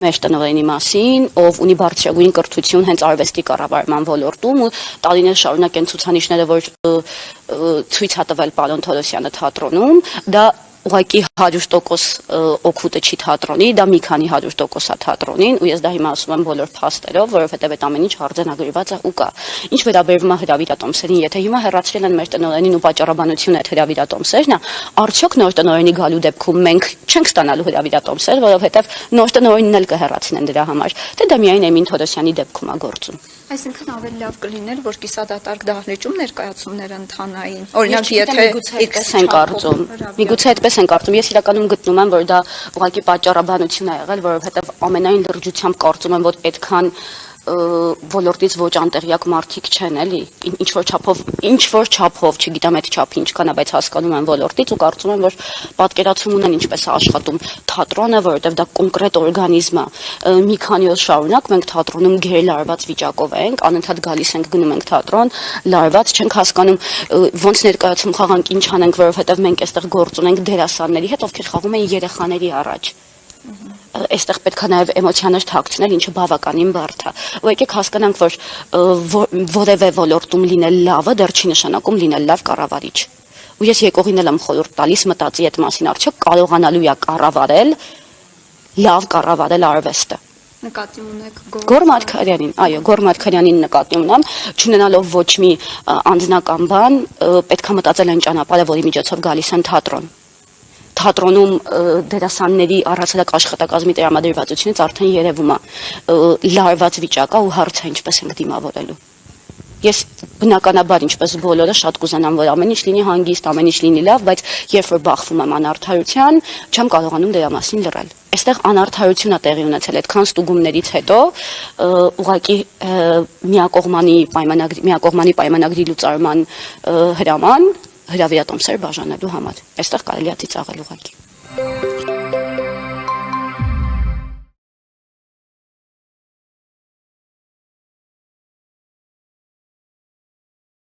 մեր տնօրենի մասին, ով ունի բարձրագույն կրթություն հենց արվեստի կառավարման ոլորտում ու տարիներ շարունակ են ցուցանիշները, որ ցույց է տվել պարոն Թորոսյանը թատրոնում, դա ուղղակի 100% օգուտը չի թատրոնի, դա մի քանի 100% է թատրոնին, ու ես դա հիմա ասում եմ բոլոր փաստերով, որովհետև այդ ամեն ինչ արձանագրված է ու կա։ Ինչ վերաբերվում է հրավիրատոմսերին, եթե հիմա հեռացրել են մեր տնօրենին ու պատճառաբանությունը այդ հրավիրատոմսերն է, արդյոք նոր տնօրենի գալու դեպքում մենք չենք ստանալու հրավիրատոմսեր, որովհետև նոր տնօրենին էլ կհեռացնեն դրա համար։ Դե դա միայն Էմին Թորոսյանի դեպքում է գործում։ Այսինքն ավելի լավ կլիներ, որ կիսադատարկ դահլիճում ներկայացումները ընթանային։ Օրինակ, եթե այդպես են կարծում, միգուցե այդպես են կարծում, ես իրականում գտնում եմ, որ դա ուղղակի պատճառաբանություն է եղել, որովհետև ամենայն լրջությամբ կարծում եմ, որ այդքան ոլորտից ոչ անտեղյակ մարդիկ չեն, էլի, ինչ որ չափով, չգիտեմ այդ չափը ինչքան է, բայց հասկանում եմ ոլորտից ու կարծում եմ, որ պատկերացում ունեն ինչպես է աշխատում թատրոնը, որովհետև դա կոնկրետ օրգանիզմ է։ Մի քանի օր շարունակ մենք թատրոնում գերլարված վիճակով ենք, անընդհատ գալիս ենք, գնում ենք թատրոն, լարված, չենք հասկանում ոնց ներկայացում խաղանք, ինչ անենք, որովհետև մենք այստեղ գործ ունենք դերասանների հետ, ովքեր խաղում են երեխաների առաջ։ Այստեղ պետք է նաև էմոցիաներ թաքցնել, ինչը բավականին բարդ է։ Ու եկեք հասկանանք, որ որևէ ոլորտում լինել լավը դեռ չի նշանակում լինել լավ կառավարիչ։ Ու ես եկողին եմ խորհուրդ տալիս մտածի այդ մասին, արդյոք կարողանալու է կառավարել, լավ կառավարել արվեստը։ Նկատի ունեք Գոռ Մարգարյանին, այո, Գոռ Մարգարյանին նկատի ունեմ, չունենալով ոչ մի անձնական բան, պետք է մտածել այն ճանապարհը, որի միջոցով գալիս են թատրոն։ Թատրոնում դերասանների առհասարակ աշխատակազմի տրամադրվածությունից արդեն երևում է լարված վիճակը ու հարցը ինչպես ենք դիմավորելու։ Ես բնականաբար ինչպես բոլորը շատ կուզենամ, որ ամեն ինչ լինի հանգիստ, ամեն ինչ լինի լավ, բայց երբ որ բախվում եմ անարդարության, չեմ կարողանում դրա մասին լռել։ Այստեղ անարդարություն է տեղի ունեցել այդքան ստուգումներից հետո, ուղղակի միակողմանի պայմանագրի լուծարման հրաման հրավիրատոմսեր բաժանելու համար։ Այստեղ կարելի է ծիծաղել ուղղակի։